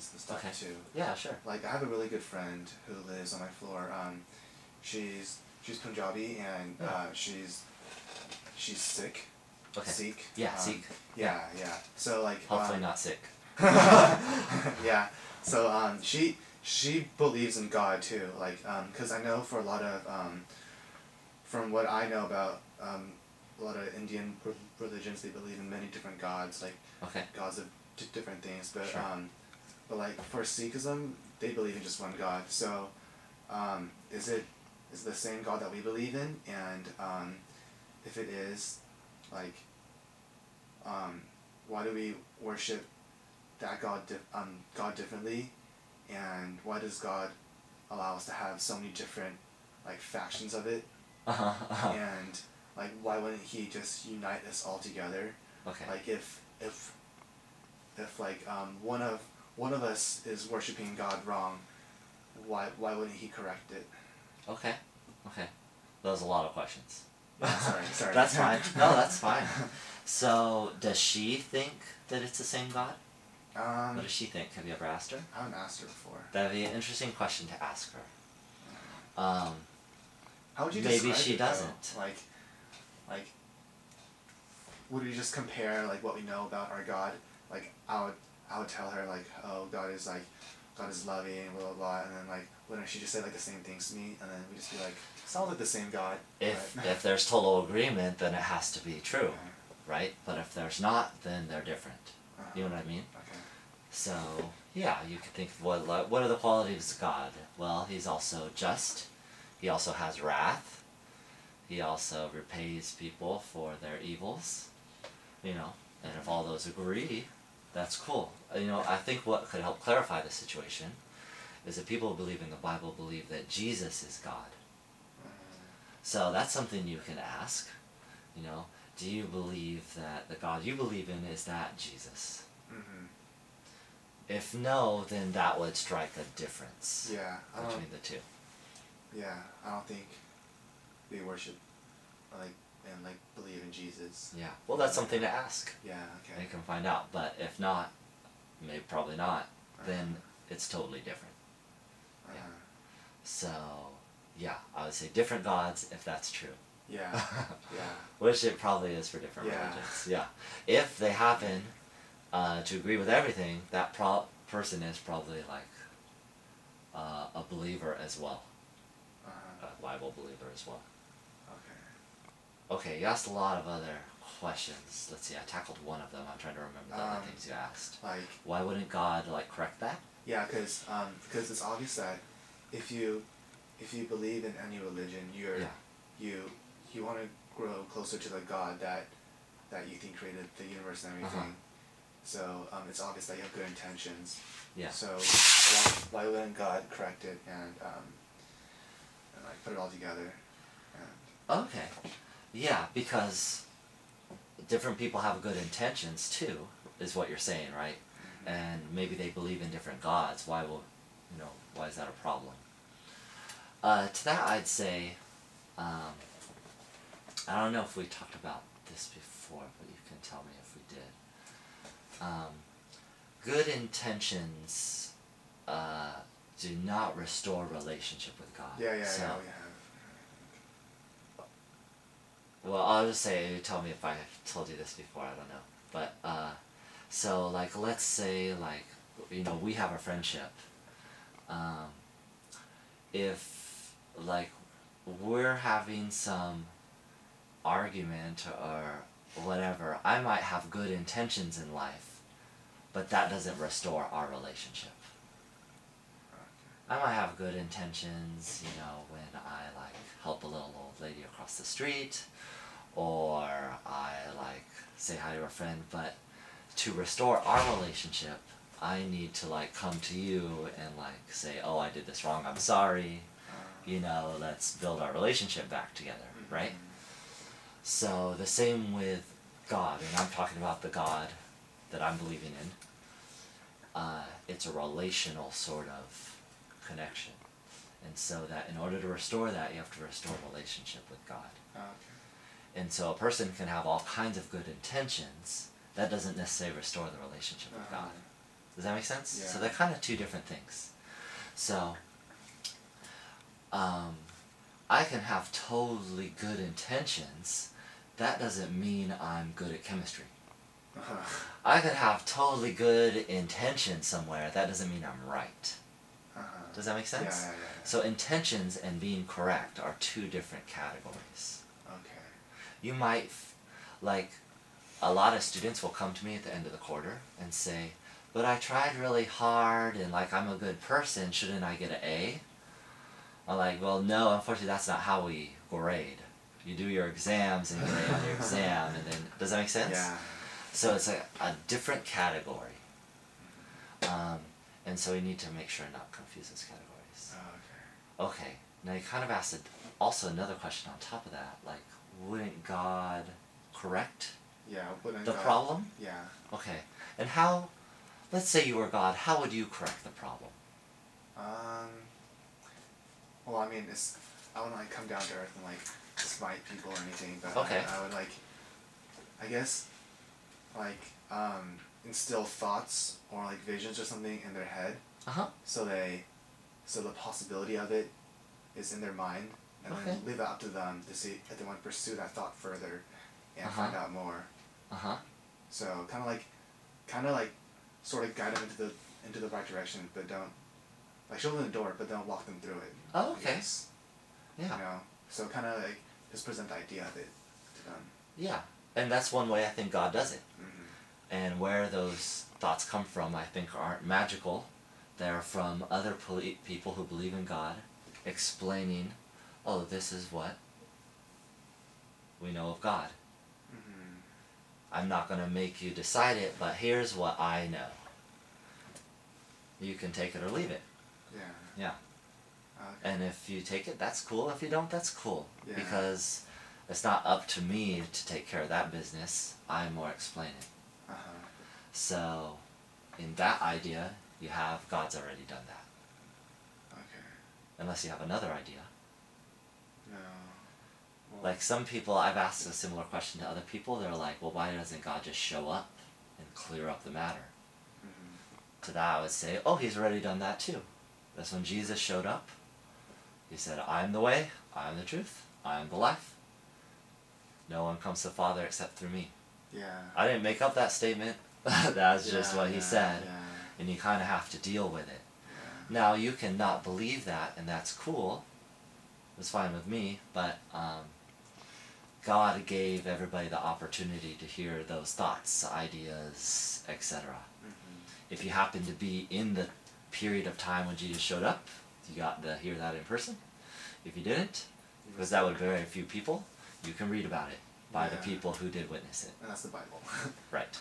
religions and stuff too. Yeah, sure. Like I have a really good friend who lives on my floor. She's Punjabi and she's Sikh. Okay. Sikh. Yeah, Sikh. Yeah, yeah. So like. Hopefully not sick. Yeah. So she believes in God too. Like 'cause I know for a lot of from what I know about a lot of Indian religions, they believe in many different gods, like gods of different things. But but like for Sikhism, they believe in just one God. So is it the same God that we believe in? And if it is, like why do we worship that God differently? And why does God allow us to have so many different like factions of it? And like why wouldn't he just unite us all together? Like if like one of us is worshiping God wrong, why wouldn't he correct it? Okay. That was a lot of questions. Sorry. That's fine. No, that's fine. So does she think that it's the same God? What does she think? Have you ever asked her? I haven't asked her before. That'd be an interesting question to ask her. How would you maybe describe she it, doesn't. Though? Like, would we just compare like what we know about our God? Like, I would tell her like, oh, God is loving, blah blah blah, and then like, wouldn't she just say like the same things to me, and then we just be like, sounds like the same God. If there's total agreement, then it has to be true, right? But if there's not, then they're different. You know what I mean? Okay. So yeah, you could think of what are the qualities of God? Well, he's also just. He also has wrath. He also repays people for their evils. You know, and if all those agree, that's cool. You know, I think what could help clarify the situation is that people who believe in the Bible believe that Jesus is God. So that's something you can ask. You know, do you believe that the God you believe in is that Jesus? If no, then that would strike a difference between the two. Yeah, I don't think they worship and believe in Jesus. Yeah, well, that's something to ask. Yeah, okay. You can find out, but if not, maybe probably not, then it's totally different. Yeah. So, yeah, I would say different gods if that's true. Yeah, yeah. Which it probably is for different religions. Yeah. If they happen to agree with everything, that person is probably like a believer as well. A Bible believer as well. Okay, you asked a lot of other questions. Let's see, I tackled one of them. I'm trying to remember the other things you asked. Like, why wouldn't God correct that? Yeah, because it's obvious that if you believe in any religion, you want to grow closer to the God that you think created the universe and everything. So it's obvious that you have good intentions. Yeah. So why wouldn't God correct it and like put it all together? Okay. Yeah, because different people have good intentions too, is what you're saying, right? And maybe they believe in different gods. Why is that a problem? To that I'd say, I don't know if we talked about this before, but you can tell me if we did. Good intentions do not restore relationship with God. Yeah, we have. Well, I'll just say, tell me if I told you this before, I don't know. But, so, like, let's say, like, you know, we have a friendship. If, like, we're having some argument or whatever, I might have good intentions in life, but that doesn't restore our relationship. I might have good intentions, you know, when I, like, help a little old lady across the street, or I, like, say hi to a friend, but to restore our relationship, I need to, like, come to you and, like, say, oh, I did this wrong, I'm sorry, you know, let's build our relationship back together, right? So, the same with God, and I'm talking about the God that I'm believing in. It's a relational sort of connection. And so that in order to restore that, you have to restore relationship with God. And so a person can have all kinds of good intentions. That doesn't necessarily restore the relationship with God. Does that make sense? Yeah. So they're kind of two different things. So, I can have totally good intentions. That doesn't mean I'm good at chemistry. I could have totally good intentions somewhere. That doesn't mean I'm right. Does that make sense? Yeah. So intentions and being correct are two different categories. Okay. You might, like, a lot of students will come to me at the end of the quarter and say, but I tried really hard and, like, I'm a good person, shouldn't I get an A? I'm like, well, no, unfortunately that's not how we grade. You do your exams and you grade on your exam, and then, does that make sense? Yeah. So it's a different category. And so we need to make sure not confuse those categories. Oh, okay. Okay, now you kind of asked also another question on top of that, like, wouldn't God correct Yeah, wouldn't the God- problem? Yeah. Okay, and how, let's say you were God, how would you correct the problem? Well, I mean, I wouldn't, like, come down to earth and, like, smite people or anything, but Okay. I would, like, I guess, like, instill thoughts or, like, visions or something in their head, Uh-huh. so the possibility of it is in their mind, and Okay. then leave it up to them to see if they want to pursue that thought further and Uh-huh. find out more. Uh-huh. So kind of like, sort of guide them into the right direction, but don't, like, show them the door, but don't walk them through it. Oh, I okay. guess. Yeah. You know, so kind of like just present the idea of it to them. Yeah, and that's one way I think God does it. Mm-hmm. And where those thoughts come from, I think, aren't magical. They're from other people who believe in God, explaining, oh, this is what we know of God. Mm-hmm. I'm not going to make you decide it, but here's what I know. You can take it or leave it. Yeah. Yeah. Okay. And if you take it, that's cool. If you don't, that's cool. Yeah. Because it's not up to me to take care of that business. I'm more explaining. Uh-huh. So, in that idea, you have God's already done that. Okay. Unless you have another idea. No. Well, Like some people, I've asked a similar question to other people, they're like, well, why doesn't God just show up and clear up the matter? mm-hmm. To that I would say, oh, he's already done that too. That's when Jesus showed up. He said, I am the way, I am the truth, I am the life. No one comes to the Father except through me. Yeah. I didn't make up that statement. That's just what he said. Yeah. And you kind of have to deal with it. Yeah. Now, you can not believe that, and that's cool. It's fine with me, but God gave everybody the opportunity to hear those thoughts, ideas, etc. Mm-hmm. If you happen to be in the period of time when Jesus showed up, you got to hear that in person. If you didn't, because that would be very few people, you can read about it by the Yeah. people who did witness it. And that's the Bible. Right.